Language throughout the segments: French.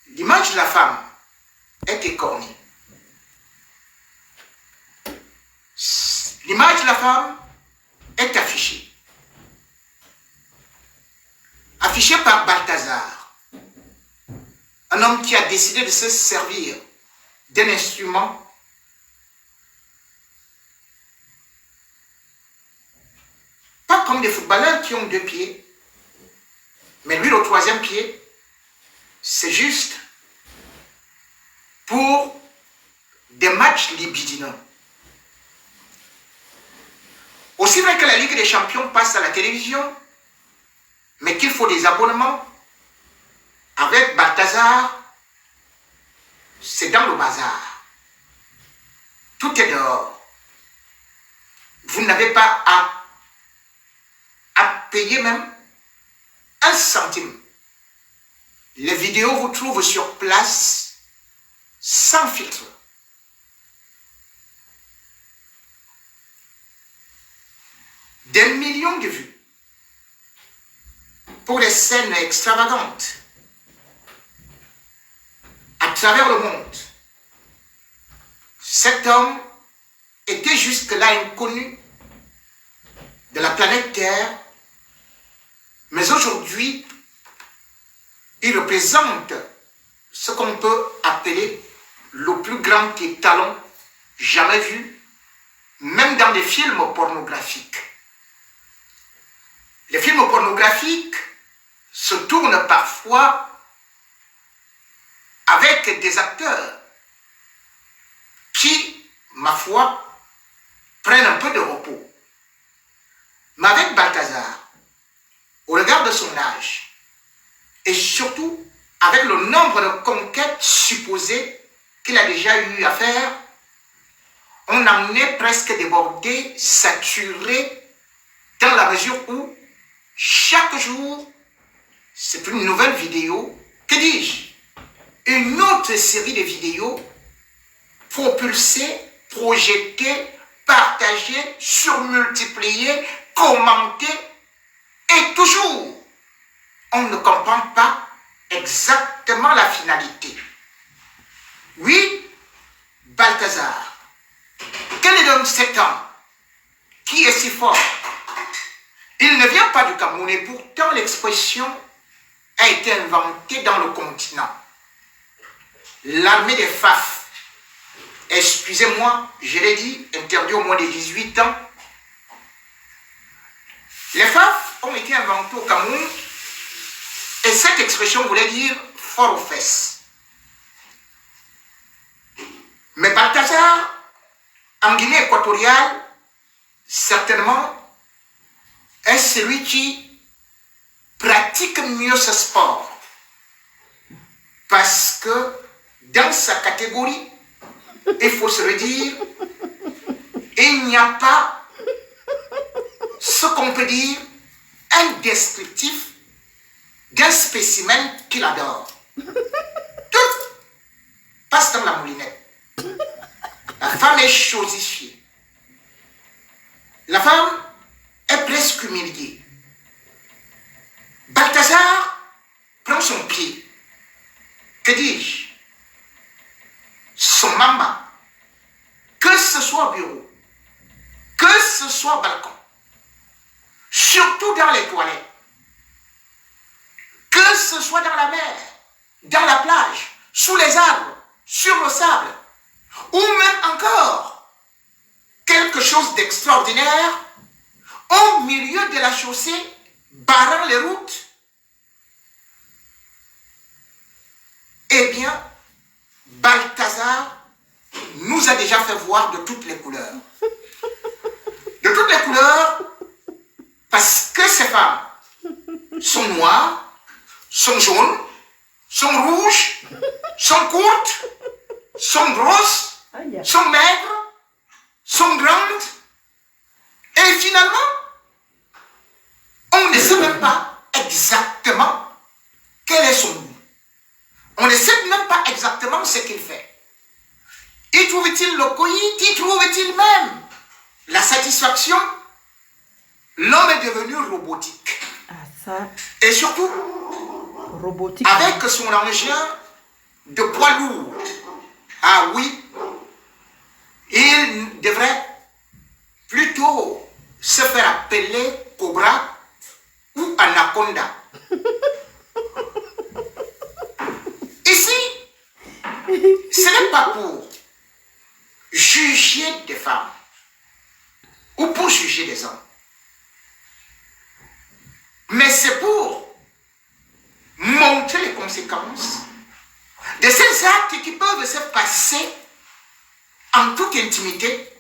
L'image de la femme est écornée. L'image de la femme est affichée. Affichée par Balthazar, un homme qui a décidé de se servir d'un instrument pas comme des footballeurs qui ont 2 pieds, mais lui, le 3e pied, c'est juste pour des matchs libidineux. Aussi vrai que la Ligue des Champions passe à la télévision, mais qu'il faut des abonnements, avec Balthazar, c'est dans le bazar. Tout est dehors. Vous n'avez pas à payer même 1 centime. Les vidéos vous trouvent sur place sans filtre. Des millions de vues pour des scènes extravagantes à travers le monde. Cet homme était jusque-là inconnu de la planète Terre, mais aujourd'hui, il représente ce qu'on peut appeler le plus grand étalon jamais vu, même dans des films pornographiques. Les films pornographiques se tournent parfois avec des acteurs qui, ma foi, prennent un peu de repos. Mais avec Balthazar, au regard de son âge, et surtout avec le nombre de conquêtes supposées qu'il a déjà eu à faire, on en est presque débordé, saturé, dans la mesure où chaque jour, c'est une nouvelle vidéo, que dis-je, une autre série de vidéos propulsées, projetées, partagées, surmultipliées, commentées, et toujours, on ne comprend pas exactement la finalité. Oui, Balthazar, quel est donc cet homme qui est si fort? Il ne vient pas du Cameroun et pourtant l'expression a été inventée dans le continent. L'armée des FAF, excusez-moi, je l'ai dit, interdit au moins de 18 ans. Les FAF ont été inventés au Cameroun et cette expression voulait dire fort aux fesses. Mais Balthazar, en Guinée équatoriale, certainement, est celui qui pratique mieux ce sport. Parce que dans sa catégorie, il faut se le dire, il n'y a pas ce qu'on peut dire un descriptif d'un spécimen qu'il adore. Tout passe dans la moulinette. La femme est chosifiée. La femme est presque humiliée. Balthazar prend son pied. Que dis-je? Son maman. Que ce soit au bureau, que ce soit au balcon, surtout dans les toilettes, que ce soit dans la mer, dans la plage, sous les arbres, sur le sable, ou même encore quelque chose d'extraordinaire au milieu de la chaussée, barrant les routes. Eh bien, Balthazar nous a déjà fait voir de toutes les couleurs. De toutes les couleurs, parce que ces femmes sont noires, sont jaunes, sont rouges, sont courtes, sont grosses, sont maigres, sont grandes. Et finalement, on ne sait même pas exactement quel est son goût. On ne sait même pas exactement ce qu'il fait. Y trouve-t-il le coït? Y trouve-t-il même la satisfaction? L'homme est devenu robotique. Ah, ça. Et surtout, Robotique. avec son engin de poids lourd. Ah oui, il devrait plutôt se faire appeler Cobra ou Anaconda. Ici, ce n'est pas pour juger des femmes ou pour juger des hommes, mais c'est pour montrer les conséquences de ces actes qui peuvent se passer en toute intimité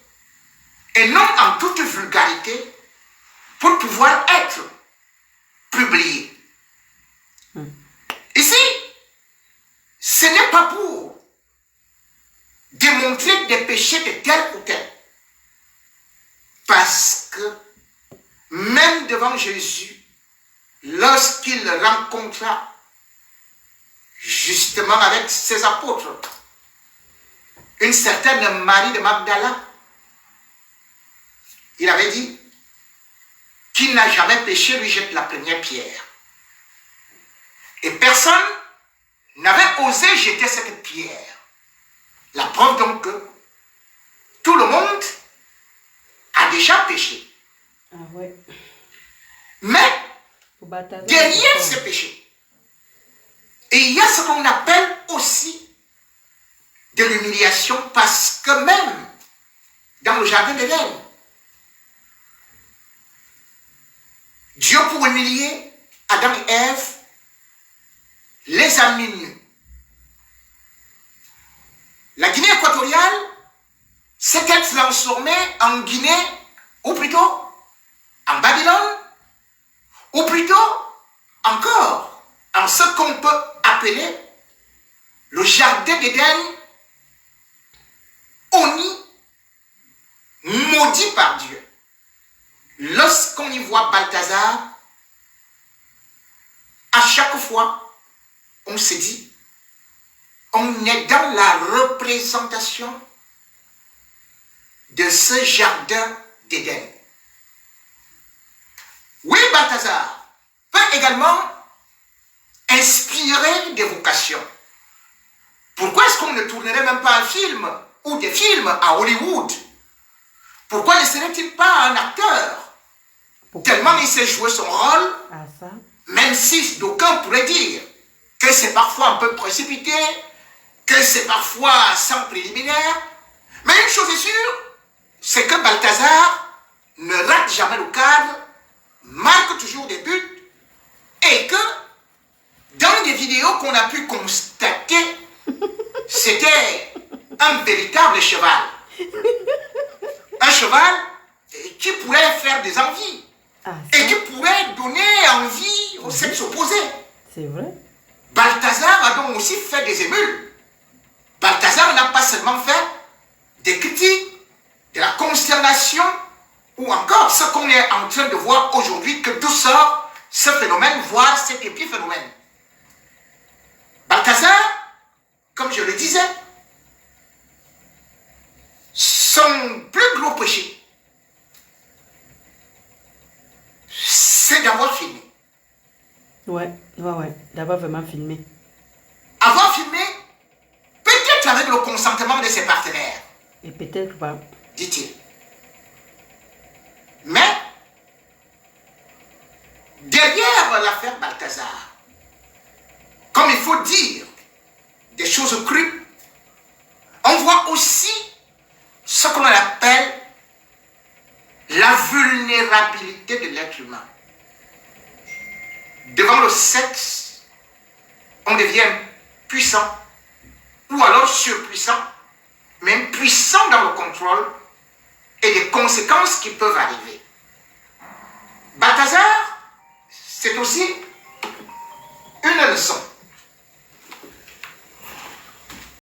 et non en toute vulgarité pour pouvoir être publié. Ici, ce n'est pas pour démontrer des péchés de tel ou tel, parce que même devant Jésus, lorsqu'il rencontra justement avec ses apôtres une certaine Marie de Magdala, il avait dit: qui n'a jamais péché lui jette la première pierre. Et personne n'avait osé jeter cette pierre. La preuve donc que tout le monde a déjà péché. Ah ouais. Mais derrière ce péché, il y a ce qu'on appelle aussi de l'humiliation, parce que même dans le jardin d'Éden, Dieu, pour humilier Adam et Ève, les a mis nus. La Guinée équatoriale s'était transformée en Guinée, ou plutôt en Babylone, ou plutôt encore en ce qu'on peut appeler le jardin d'Éden, honni, maudit par Dieu. Lorsqu'on y voit Balthazar, à chaque fois, on se dit, on est dans la représentation de ce jardin d'Éden. Oui, Balthazar peut également inspirer des vocations. Pourquoi est-ce qu'on ne tournerait même pas un film ou des films à Hollywood? Pourquoi ne serait-il pas un acteur? Tellement il sait jouer son rôle, même si d'aucuns pourraient dire que c'est parfois un peu précipité, que c'est parfois sans préliminaire. Mais une chose est sûre, c'est que Balthazar ne rate jamais le cadre, marque toujours des buts, et que dans des vidéos qu'on a pu constater, c'était un véritable cheval. Un cheval qui pourrait faire des envies. Et qui pourrait donner envie au sexe opposé. C'est vrai. Balthazar a donc aussi fait des émules. Balthazar n'a pas seulement fait des critiques, de la consternation, ou encore ce qu'on est en train de voir aujourd'hui, que d'où sort ce phénomène, voire cet épiphénomène. Balthazar, comme je le disais, son plus gros péché, c'est d'avoir filmé. Ouais, d'avoir vraiment filmé. Avoir filmé, peut-être avec le consentement de ses partenaires. Et peut-être pas. Dit-il. Mais, derrière l'affaire Balthazar, comme il faut dire des choses crues, on voit aussi ce qu'on appelle la vulnérabilité de l'être humain. Devant le sexe, on devient puissant, ou alors surpuissant, même puissant dans le contrôle et des conséquences qui peuvent arriver. Balthazar, c'est aussi